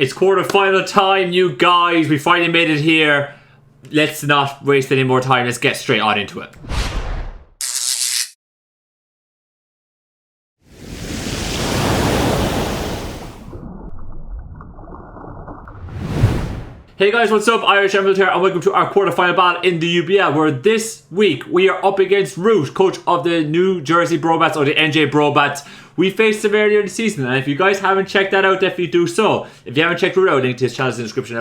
It's quarter-final time, you guys. We finally made it here. Let's not waste any more time. Let's get straight on into it. Hey guys, what's up? IrishEmerald here, and welcome to our quarterfinal battle in the UBL, where this week we are up against Root, coach of the New Jersey Brobats, or the NJ Brobats. We faced them earlier in the season, and if you guys haven't checked that out, definitely do so. If you haven't checked Root out, link to his channel in the description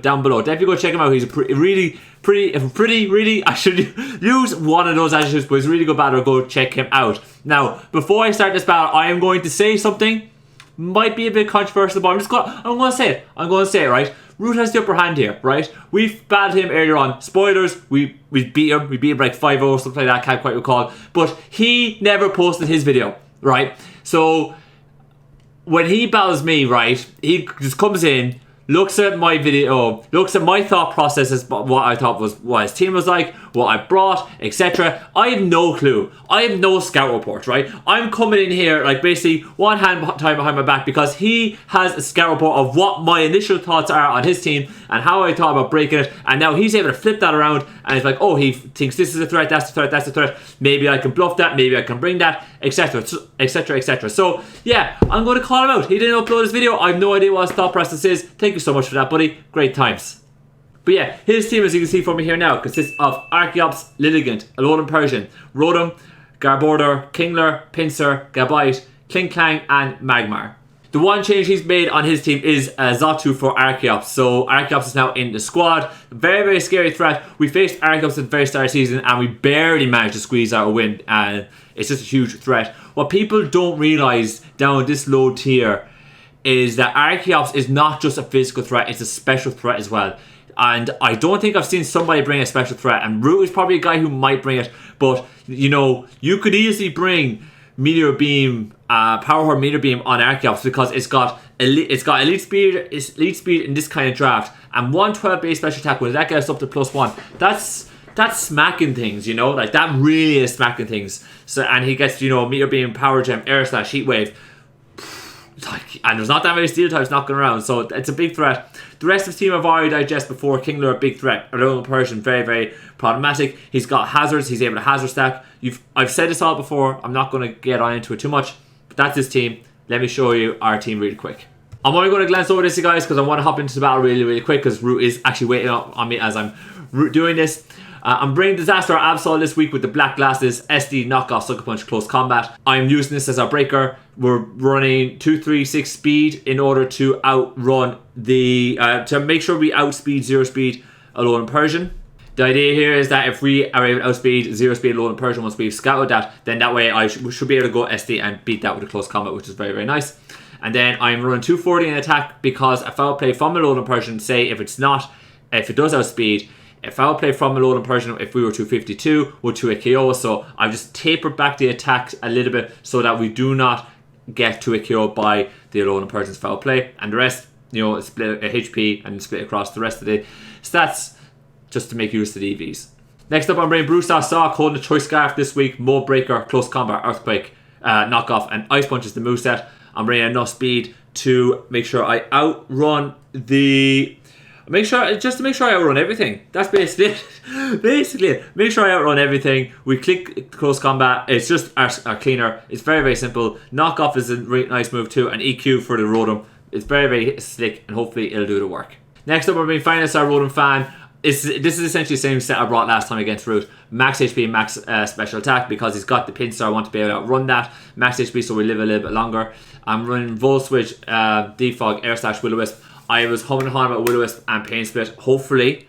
down below. Definitely go check him out. He's a really, I should use one of those adjectives, but he's a really good battler. Go check him out. Now, before I start this battle, I am going to say something. Might be a bit controversial, but I'm going to say it. I'm going to say it, right? Root has the upper hand here, right? We've battled him earlier on. Spoilers, we beat him. We beat him like 5-0, something like that, can't quite recall. But he never posted his video, right? So, when he battles me, right, he just comes in, looks at my video, looks at my thought processes, what I thought was what his team was like, what I brought, etc. I have no clue. I have no scout report, right? I'm coming in here like basically one hand tied behind my back because he has a scout report of what my initial thoughts are on his team and how I thought about breaking it, and now he's able to flip that around and he's like, oh, he thinks this is a threat, that's a threat, that's a threat, maybe I can bluff that, maybe I can bring that, etc, etc, etc. So yeah, I'm going to call him out. He didn't upload his video. I have no idea what his thought process is. Thank you so much for that, buddy. Great times. But yeah, his team, as you can see from me here now, consists of Archeops, Lilligant, Alolan Persian, Rotom, Garbodor, Kingler, Pinsir, Gabite, Klinklang, and Magmar. The one change he's made on his team is Xatu for Archeops. So Archeops is now in the squad. Very, very scary threat. We faced Archeops at the very start of the season and we barely managed to squeeze out a win. And it's just a huge threat. What people don't realise down this low tier is that Archeops is not just a physical threat, it's a special threat as well. And I don't think I've seen somebody bring a special threat, and Root is probably a guy who might bring it, but you know, you could easily bring Meteor Beam, Power Horn Meteor Beam on Archeops because it's got elite speed in this kind of draft, and 112 base special attack, when that gets up to +1, that's smacking things, you know, like that really is smacking things. So, and he gets, you know, Meteor Beam, Power Gem, Air Slash, Heat Wave. And there's not that many steel types knocking around, so it's a big threat. The rest of his team I've already digested before. Kingler, a big threat. Alolan Persian, very, very problematic. He's got hazards, he's able to hazard stack. I've said this all before, I'm not going to get on into it too much, but that's his team. Let me show you our team really quick. I'm only going to glance over this, you guys, because I want to hop into the battle really, really quick, because Root is actually waiting on me as I'm doing this. I'm bringing Disaster Absol this week with the Black Glasses, SD, Knockoff, Sucker Punch, Close Combat. I'm using this as our breaker. We're running 236 speed in order to outrun the, to make sure we outspeed 0 speed Alolan Persian. The idea here is that if we are able to outspeed 0 speed Alolan Persian once we've scouted that, then that way we should be able to go SD and beat that with a Close Combat, which is very, very nice. And then I'm running 240 in attack because a foul play from Alolan Persian, say if it does outspeed, a foul play from Alolan Persian, if we were 252, would to a KO. So I've just tapered back the attack a little bit so that we do not get to a KO by the Alolan Persian's foul play. And the rest, you know, split a HP and split across the rest of the stats just to make use of the EVs. Next up, I'm bringing Brewstar Sock, holding the Choice Scarf this week, Mold Breaker, Close Combat, Earthquake, Knockoff, and Ice Punch is the moveset. I'm bringing enough speed to make sure I outrun the... just to make sure I outrun everything. That's basically it. Basically it. Make sure I outrun everything. We click Close Combat. It's just our cleaner. It's very, very simple. Knockoff is a really nice move too. And EQ for the Rotom. It's very, very slick, and hopefully it'll do the work. Next up, we're being Finest our Rotom Fan. This is essentially the same set I brought last time against Root. Max HP, max special attack, because he's got the Pinsir. I want to be able to outrun that. Max HP so we live a little bit longer. I'm running Volt Switch, Defog, Air Slash, Will-O-Wisp. I was humming and hawing about Will-O-Wisp and Pain Split. Hopefully,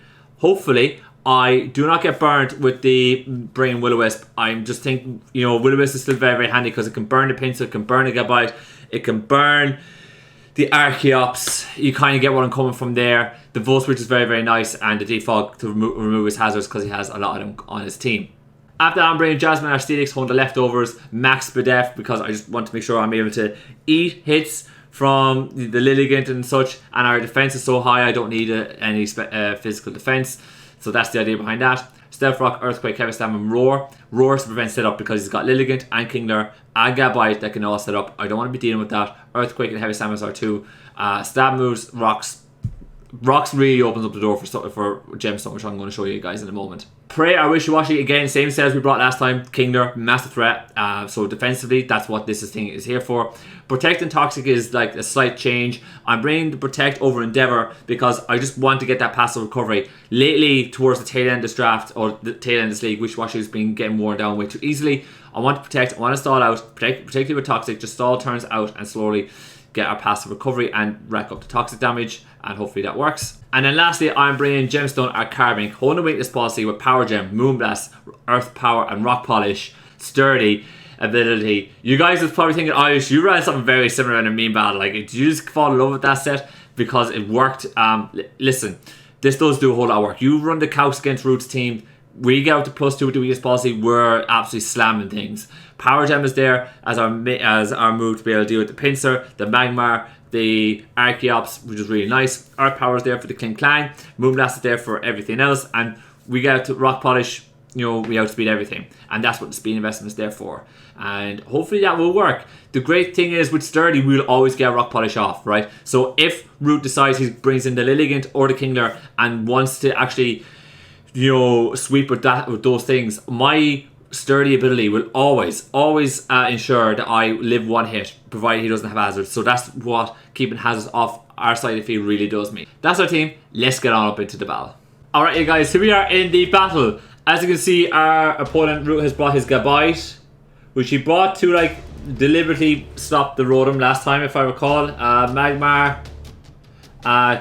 I do not get burnt with the bringing Will-O-Wisp. I'm just thinking, you know, Will-O-Wisp is still very, very handy because it can burn the Pinsir, it can burn the Gabite, it can burn the Archeops. You kind of get what I'm coming from there. The Volt Switch is very, very nice, and the Defog to remove his hazards because he has a lot of them on his team. After that, I'm bringing Jasmine Aesthetics, holding the leftovers, Max Bedef, because I just want to make sure I'm able to eat hits from the Lilligant and such, and our defense is so high I don't need any physical defense, so that's the idea behind that. Stealth Rock, Earthquake, Heavy Slam, and Roar. Roar to prevent setup because he's got Lilligant and Kingler and Gabite that can all set up. I don't want to be dealing with that. Earthquake and Heavy Slam are two Stab moves, rocks. Rocks really opens up the door for Gemstone, which I'm going to show you guys in a moment. Prey or Wishy-Washy, again, same set as we brought last time. Kingler, massive threat. So defensively, that's what this thing is here for. Protect and Toxic is like a slight change. I'm bringing the Protect over Endeavor because I just want to get that passive recovery. Lately, towards the tail end of this draft, or the tail end of this league, Wishy-Washy has been getting worn down way too easily. I want to Protect, I want to stall out, particularly with Toxic, just stall turns out and slowly get our passive recovery and rack up the toxic damage, and hopefully that works. And then lastly, I'm bringing Gemstone or Carbon, holding a weakness policy with Power Gem, Moonblast, Earth Power, and Rock Polish, Sturdy ability. You guys are probably thinking, Irish, you ran something very similar in a meme battle. Like, did you just fall in love with that set because it worked? Listen, this does do a whole lot of work. You run the Cows against Roots team. We get out to +2 with the weakness policy. We're absolutely slamming things. Power Gem is there as our move to be able to deal with the Pinsir, the Magmar, the Archeops, which is really nice. Earth Power is there for the Kling Clang. Moonblast is there for everything else. And we get out to Rock Polish, you know, we outspeed everything. And that's what the speed investment is there for. And hopefully that will work. The great thing is with Sturdy, we'll always get Rock Polish off, right? So if Root decides he brings in the Lilligant or the Kingler and wants to actually, you know, sweep with those things, my Sturdy ability will always ensure that I live one hit, provided he doesn't have hazards. So that's what keeping hazards off our side of the field really does me. That's our team. Let's get on up into the battle. Alright, you guys, here we are in the battle. As you can see, our opponent Root has brought his Gabite, which he brought to like deliberately stop the Rotom last time, if I recall. Magmar,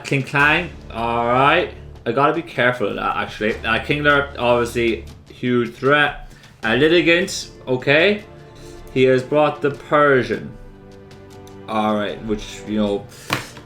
Kling Clang. Alright, I gotta be careful of that actually. Kingler, obviously, huge threat. Lilligant, okay. He has brought the Persian. Alright, which, you know,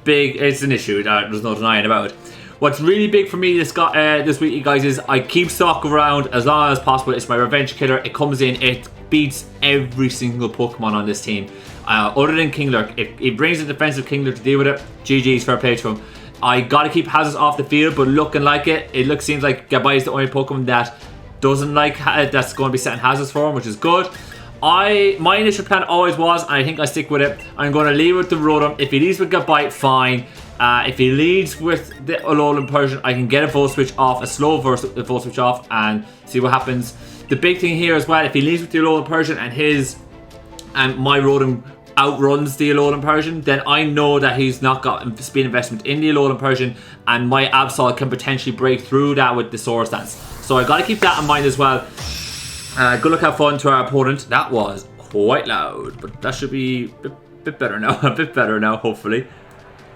big, it's an issue. There's no denying about it. What's really big for me this week, you guys, is I keep stock around as long as possible. It's my revenge killer. It comes in, it beats every single Pokemon on this team. Other than Kingler. If he brings a defensive Kingler to deal with it, GG's, fair play to him. I gotta keep hazards off the field, but looking like it seems like Gabite is the only Pokemon that doesn't like that's going to be setting hazards for him, which is good. My initial plan always was, and I think I stick with it, I'm going to lead with the Rotom. If he leads with Gabite, fine. If he leads with the Alolan Persian, I can get a Volt Switch off, a slow Volt Switch off, and see what happens. The big thing here as well, if he leads with the Alolan Persian and my Rotom outruns the Alolan Persian, then I know that he's not got speed investment in the Alolan Persian, and my Absol can potentially break through that with the Swords Dance. So I got to keep that in mind as well. Good luck, have fun to our opponent. That was quite loud, but that should be a bit better now. A bit better now, hopefully.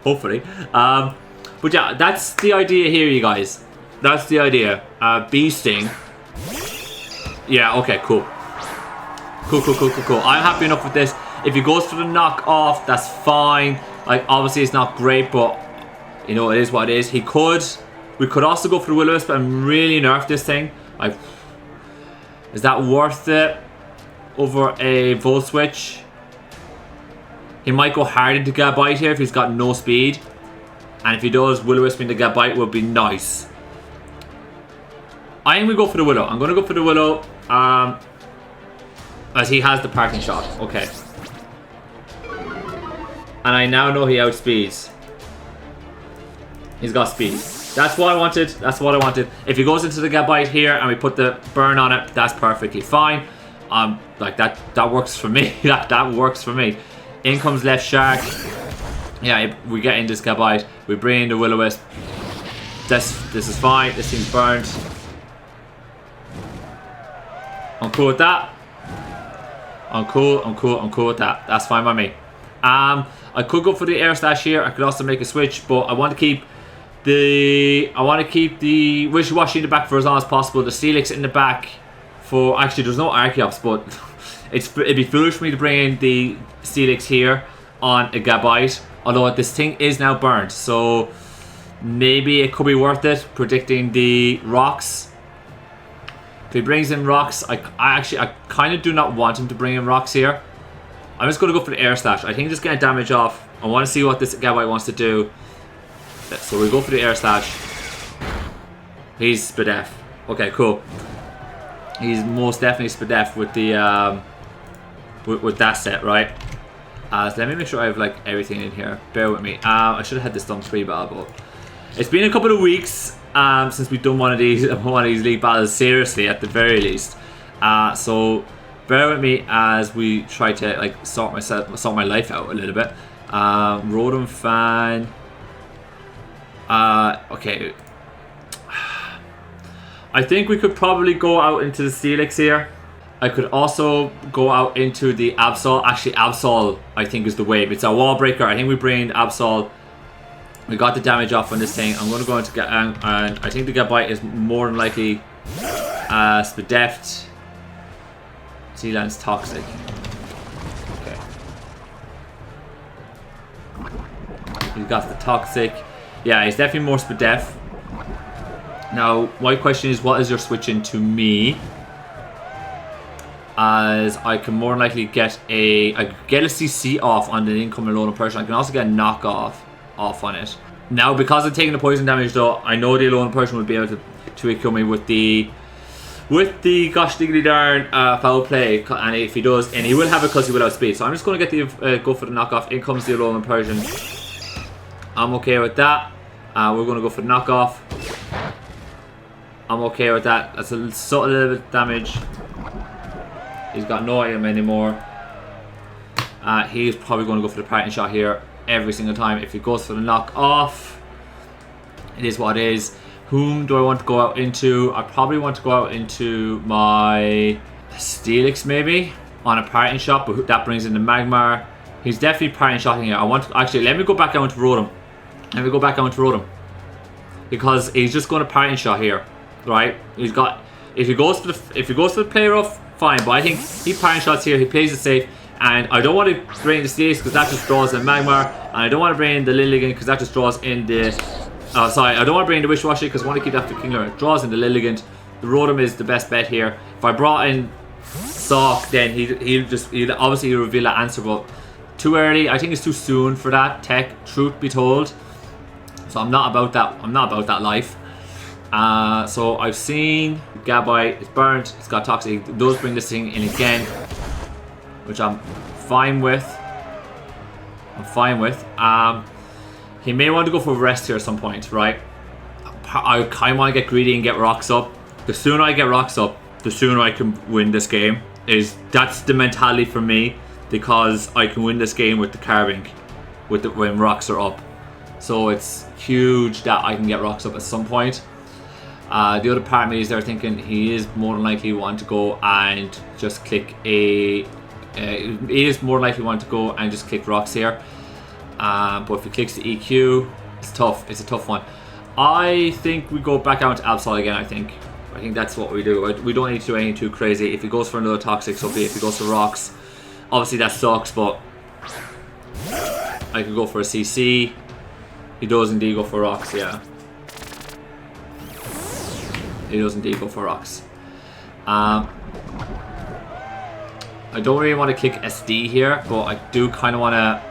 Hopefully. But yeah, that's the idea here, you guys. That's the idea. Beasting. Yeah, okay, cool. Cool. I'm happy enough with this. If he goes for the knock off, that's fine. Like, obviously it's not great, but you know, it is what it is. We could also go for the Will-O-Wisp and really nerf this thing. Like, is that worth it over a Volt Switch? He might go hard into Gabite here if he's got no speed. And if he does, Will-O-Wisp into Gabite would be nice. I think we go for the Willow. I'm going to go for the Willow. As he has the parking shot. Okay. And I now know he outspeeds. He's got speed. That's what I wanted. If he goes into the Gabite here and we put the burn on it, that's perfectly fine. Like that works for me. that works for me. In comes Left Shark. Yeah, we get in this Gabite. We bring in the Will-O-Wisp. This is fine. This thing's burned. I'm cool with that. I'm cool with that. That's fine by me. I could go for the Air Slash here. I could also make a switch, but I want to keep the Wishy-Washy in the back for as long as possible. The Steelix in the back for, actually there's no Archeops, but it'd be foolish for me to bring in the Steelix here on a Gabite. Although this thing is now burned, so maybe it could be worth it predicting the rocks. If he brings in rocks, I kind of do not want him to bring in rocks here. I'm just going to go for the Air Slash. I think just getting damage off. I want to see what this Gabite wants to do. So we go for the Air Slash. He's Spadef. Okay, cool. He's most definitely Spadef with the with that set, right? So let me make sure I have like everything in here. Bear with me. I should have had this done pre-battle, but it's been a couple of weeks since we've done one of these league battles seriously, at the very least. So bear with me as we try to like sort my life out a little bit. Rotom fan. Okay. I think we could probably go out into the Steelix here. I could also go out into the Absol. Actually, Absol, I think, is the wave. It's a wall breaker. I think we brained Absol. We got the damage off on this thing. I'm going to go into get, and I think the Get Bite is more than likely Spadeft. Zealand's Toxic. Okay. He's got the Toxic. Yeah, he's definitely more Spadef. Now, my question is, what is your switch into me? As I can more than likely get a CC off on the incoming Alolan Persian. I can also get a knockoff off on it. Now, because I'm taking the poison damage though, I know the Alolan Persian will be able to kill me with the gosh diggity darn foul play, and if he does, and he will have it because he will outspeed. So I'm just going to get the go for the knockoff. In comes the Alolan Persian. I'm okay with that. We're going to go for the knockoff. I'm okay with that. That's a little bit of damage. He's got no item anymore. He's probably going to go for the parting shot here every single time. If he goes for the knock off, it is what it is. Whom do I want to go out into? I probably want to go out into my Steelix maybe on a parting shot, but that brings in the Magmar. He's definitely parting shotting here. I want to, actually, let me go back out to Rotom. Let me go back out to Rotom, because he's just going to parting shot here, right? He's got, if he goes for the play rough, fine, but I think he parting shots here. He plays it safe, and I don't want to bring the Steelix because that just draws the Magmar, and I don't want to bring the Lilligant because that just draws in the. Sorry, I don't want to bring the Wish-Washy because I want to keep that for Kingler. It draws in the Lilligant. The Rotom is the best bet here. If I brought in Sock, then he'll obviously reveal that answer, but too early. I think it's too soon for that tech, truth be told. So I'm not about that. I'm not about that life. So I've seen Gabite. It's burnt. It's got Toxic. It does bring this thing in again, which I'm fine with. I'm fine with. He may want to go for rest here at some point, right? I kind of want to get greedy and get rocks up. The sooner I get rocks up, the sooner I can win this game. That's the mentality for me, because I can win this game with the carving, when rocks are up. So it's huge that I can get rocks up at some point. The other part of me is there thinking he is more than likely want to go and just click he is more likely want to go and just click rocks here. But if he clicks the EQ, it's tough. It's a tough one. I think we go back out to Absol again. I think that's what we do. We don't need to do anything too crazy. If he goes for another Toxic, so be it. If he goes for rocks, obviously that sucks, but I could go for a CC. He does indeed go for rocks, yeah. He does indeed go for rocks. I don't really want to click SD here, but I do kind of want to.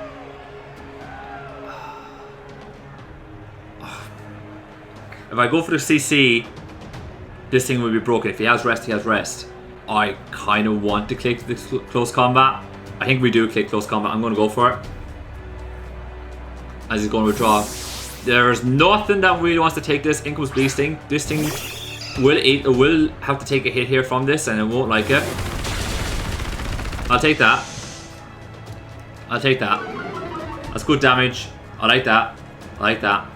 If I go for the CC, this thing will be broken. If he has rest, he has rest. I kind of want to click the close combat. I think we do click close combat. I'm going to go for it. As he's going to withdraw. There's nothing that really wants to take this. In comes Beasting. This thing will have to take a hit here from this, and it won't like it. I'll take that. I'll take that. That's good damage. I like that. I like that.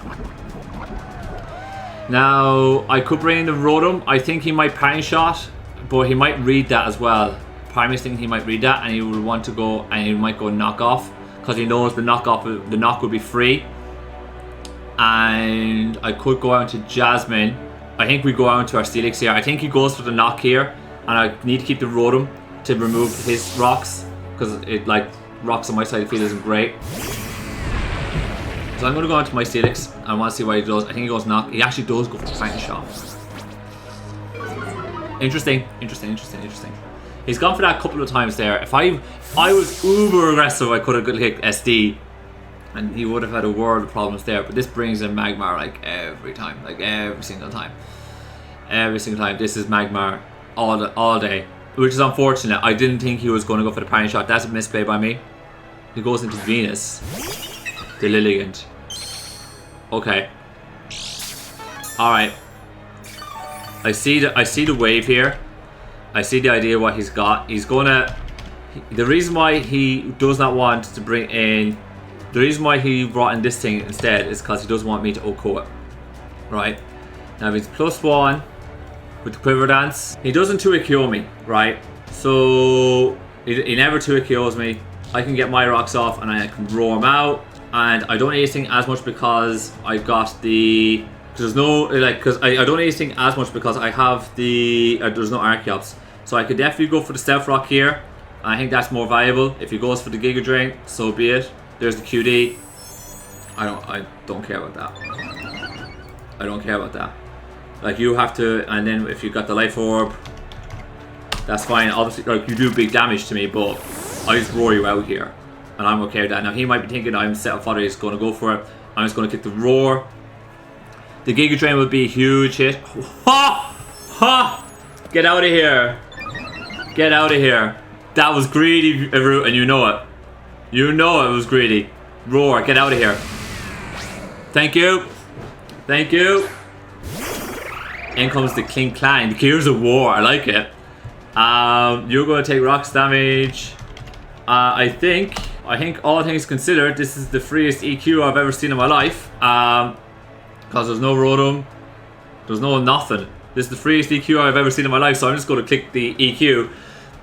Now, I could bring in the Rotom. I think he might parting shot, but he might read that as well. Primary's thinking he might read that, and he will want to go, and he might go knock off, because he knows the knock will be free. And I could go out to Jasmine. I think we go out to our Steelix here. I think he goes for the knock here, and I need to keep the Rotom to remove his rocks, because it like rocks on my side of the field isn't great. So I'm going to go into my Steelix. I want to see what he does. I think he goes knock. He actually does go for the fighting shot. Interesting. He's gone for that a couple of times there. If I was uber aggressive, I could have clicked SD, and he would have had a world of problems there. But this brings in Magmar like every time, like every single time. Every single time. This is Magmar all day, which is unfortunate. I didn't think he was going to go for the parting shot. That's a misplay by me. He goes into Venus. The Lilligant. Okay. Alright. I see the wave here. I see the idea what he's got. He's gonna... The reason why he does not want to bring in... The reason why he brought in this thing instead is because he doesn't want me to OHKO it. Right? Now if he's +1 with the Quiver Dance, he doesn't 2-KO me, right? So he never 2-KOs me. I can get my rocks off and I can roar him out. And I don't need anything as much because I got the... There's no... Like, because I don't need anything as much because I have the... there's no Archeops. So I could definitely go for the Stealth Rock here. I think that's more valuable. If he goes for the Giga Drain, so be it. There's the QD. I don't care about that. I don't care about that. Like, you have to... And then if you got the Life Orb, that's fine. Obviously, like, you do big damage to me, but I just roar you out here. And I'm okay with that. Now, he might be thinking I'm set up fodder. He's going to go for it. I'm just going to kick the roar. The Giga Drain would be a huge hit. Ha! Ha! Get out of here. Get out of here. That was greedy, Root, and you know it. You know it was greedy. Roar, get out of here. Thank you. Thank you. In comes the Cling Clang. The Gears of War. I like it. You're going to take rocks damage. I think all things considered, this is the freest EQ I've ever seen in my life. Because there's no Rotom. There's no nothing. This is the freest EQ I've ever seen in my life, so I'm just going to click the EQ.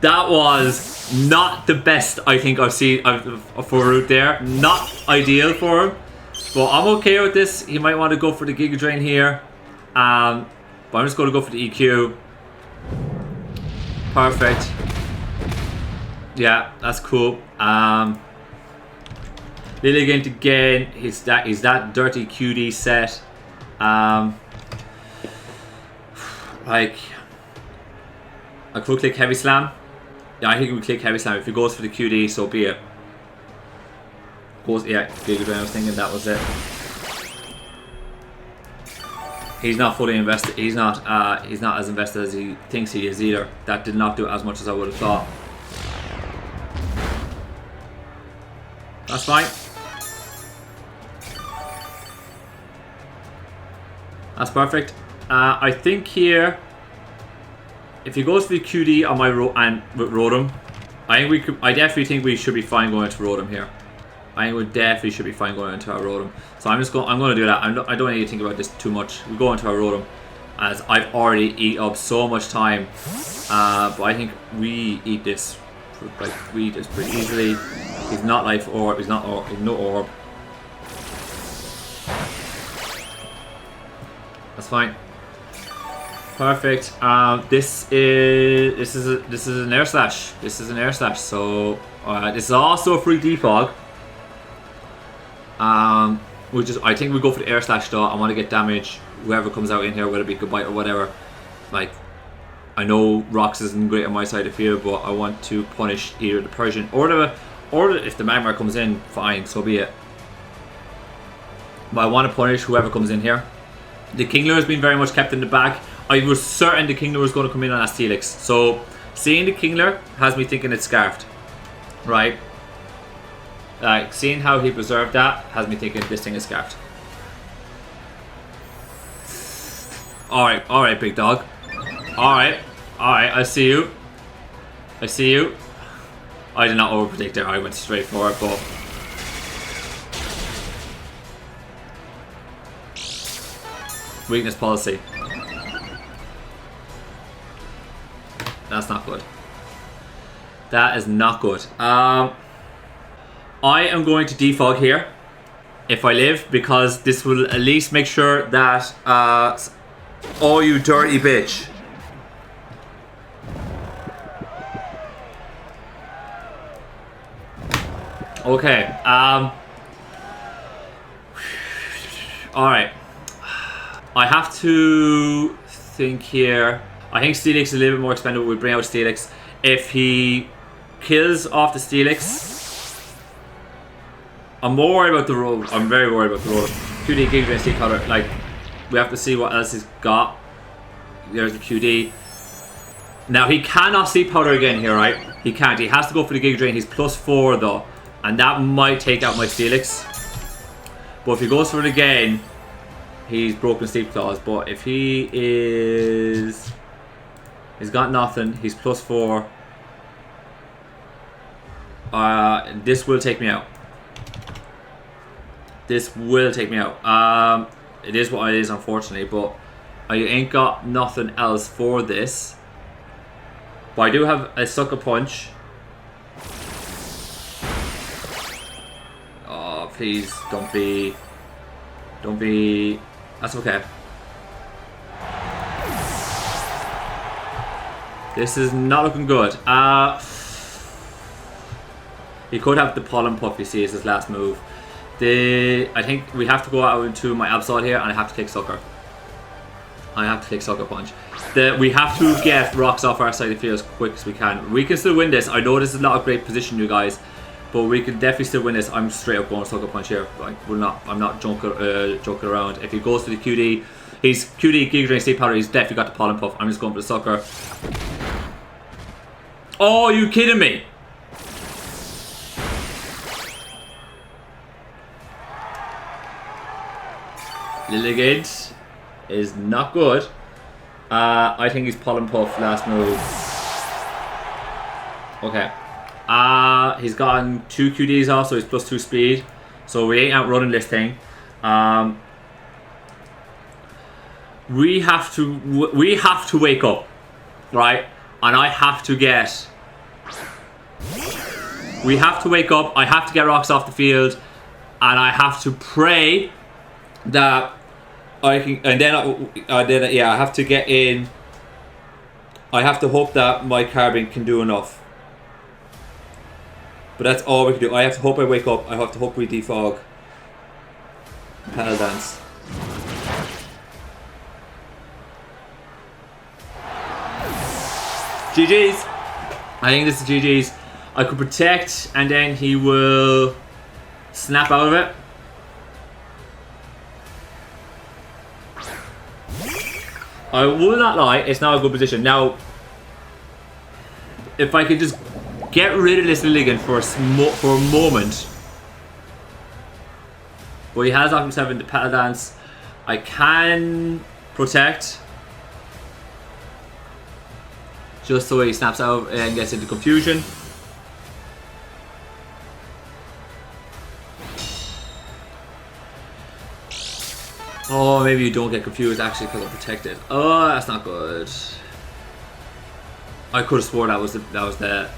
That was not the best I think I've seen for Root there. Not ideal for him. But I'm okay with this. He might want to go for the Giga Drain here. But I'm just going to go for the EQ. Perfect. Yeah, that's cool. Lilligant again. He's that dirty QD set. Like, I could click Heavy Slam. Yeah, I think we click Heavy Slam. If he goes for the QD, so be it. Goes, yeah, Giga Drain. I was thinking that was it. He's not fully invested. He's not as invested as he thinks he is either. That did not do as much as I would have thought. That's fine. That's perfect. I think here, if he goes for the QD on my Rotom, I definitely think we should be fine going to Rotom here. I think we definitely should be fine going into our Rotom. So I'm going to do that. I don't need to think about this too much. We go into our Rotom, as I've already eaten up so much time. But I think we eat this. Like, we eat this pretty easily. He's not Life Orb. He's not Orb. He's no Orb. That's fine. Perfect. This is an Air Slash. This is an Air Slash. So this is also a free defog. Which is, I think we go for the Air Slash though. I want to get damage. Whoever comes out in here, whether it be Goodbye or whatever. Like, I know Rocks isn't great on my side of field, but I want to punish either the Persian or if the Magmar comes in, fine, so be it. But I want to punish whoever comes in here. The Kingler has been very much kept in the back. I was certain the Kingler was going to come in on that Steelix. So seeing the Kingler has me thinking it's Scarfed. Right? Like, seeing how he preserved that has me thinking this thing is Scarfed. Alright, big dog. Alright, I see you. I see you. I did not overpredict there. I went straight for it, but... Weakness policy. That's not good. That is not good. I am going to defog here if I live, because this will at least make sure that oh, you dirty bitch. Okay. Alright. I have to think here. I think Steelix is a little bit more expendable. We bring out Steelix. If he kills off the Steelix, I'm more worried about the road. I'm very worried about the road. QD, Giga Drain, Sea Powder. Like, we have to see what else he's got. There's the QD. Now, he cannot Sea Powder again here, right? He can't. He has to go for the Giga Drain. He's +4 though. And that might take out my Steelix. But if he goes for it again, he's broken Sleep Claws. But if he is... He's got nothing. He's +4. This will take me out. This will take me out. It is what it is, unfortunately. But I ain't got nothing else for this. But I do have a Sucker Punch. Oh, please don't be... Don't be... That's okay. This is not looking good. He could have the Pollen Puff, you see, as his last move. I think we have to go out into my Absol here, and I have to click Sucker. I have to click Sucker Punch. We have to get rocks off our side of the field as quick as we can. We can still win this. I know this is not a great position, you guys, but we can definitely still win this. I'm straight up going Sucker Punch here. I'm not joking around. If he goes for the QD, he's QD, Giga Drain, Sleep Powder. He's definitely got the Pollen Puff. I'm just going for the Sucker. Oh, are you kidding me? Lilligant is not good. I think he's Pollen Puff last move. Okay. He's gotten 2 QDs off, so he's +2 speed. So we ain't outrunning this thing. We have to wake up, right? And I have to get... We have to wake up. I have to get rocks off the field, and I have to pray that I can. And then yeah, I have to get in. I have to hope that my Carbine can do enough. But that's all we can do. I have to hope I wake up. I have to hope we defog. Petal Dance. GG's. I think this is GG's. I could protect, and then he will snap out of it. I will not lie, it's not a good position. Now, if I could just get rid of this Lilligant for a moment. But he has off himself in the Petal Dance. I can protect. Just so he snaps out and gets into confusion. Oh, maybe you don't get confused actually because I'm protected. Oh, that's not good. I could have swore that was the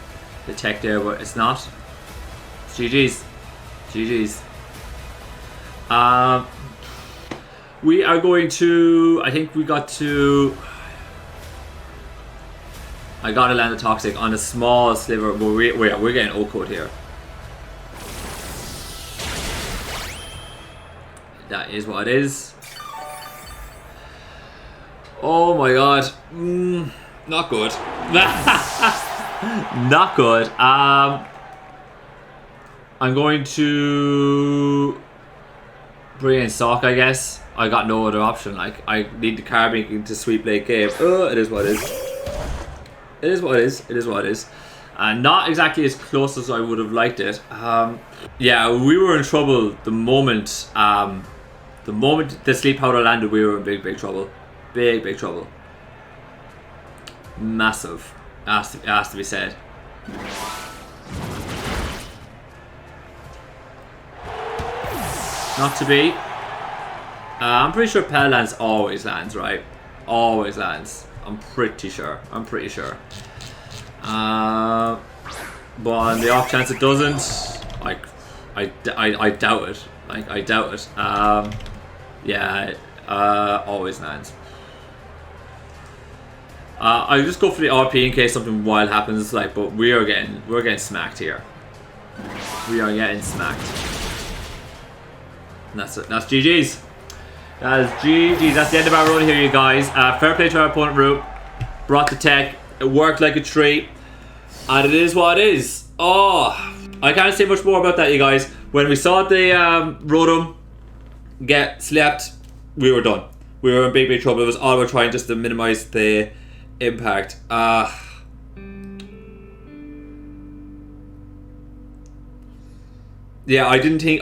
tech there, but it's not. GG's. GG's. We are going to... I think we got to... I gotta land a Toxic on a small sliver, but we're getting O-code here. That is what it is. Oh my god. Not good. Not good. I'm going to bring in Sock, I guess. I got no other option. Like, I need the Carbine to sweep late game. It is what it is. It is what it is. It is what it is. Not exactly as close as I would have liked it. Yeah, we were in trouble the moment the Sleep Powder landed. We were in big trouble. Big trouble. Massive. Has to be said. Not to be. I'm pretty sure Petal Dance always lands, right? Always lands. I'm pretty sure. But on the off chance it doesn't, like, I doubt it. Like, I doubt it. Yeah, always lands. I just go for the RP in case something wild happens. Like, but we're getting smacked here. We are getting smacked. And that's it. That's GG's. That is GG's. That's the end of our run here, you guys. Fair play to our opponent, Root. Brought the tech. It worked like a treat. And it is what it is. Oh, I can't say much more about that, you guys. When we saw the Rotom get slept, we were done. We were in big trouble. It was all about trying just to minimize the impact. Yeah, I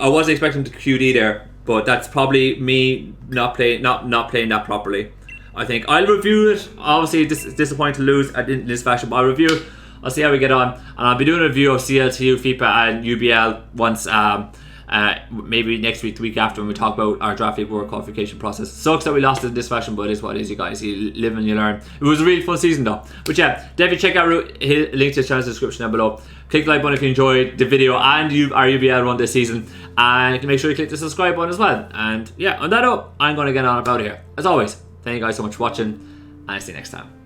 wasn't expecting to QD there, but that's probably me not playing that properly. I think I'll review it. Obviously, it's disappointing to lose in this fashion, but I'll review it. I'll see how we get on, and I'll be doing a review of CLTU, FIPA, and UBL once. Maybe next week, the week after, when we talk about our draft league world qualification process. Sucks that we lost it in this fashion, but it is what it is, you guys. You live and you learn. It was a really fun season though. But yeah, definitely check out link to his channel's description down below. Click the like button if you enjoyed the video and our UBL run this season, and you can make sure you click the subscribe button as well. And yeah, on that note, I'm going to get on about here. As always, thank you guys so much for watching, and I'll see you next time.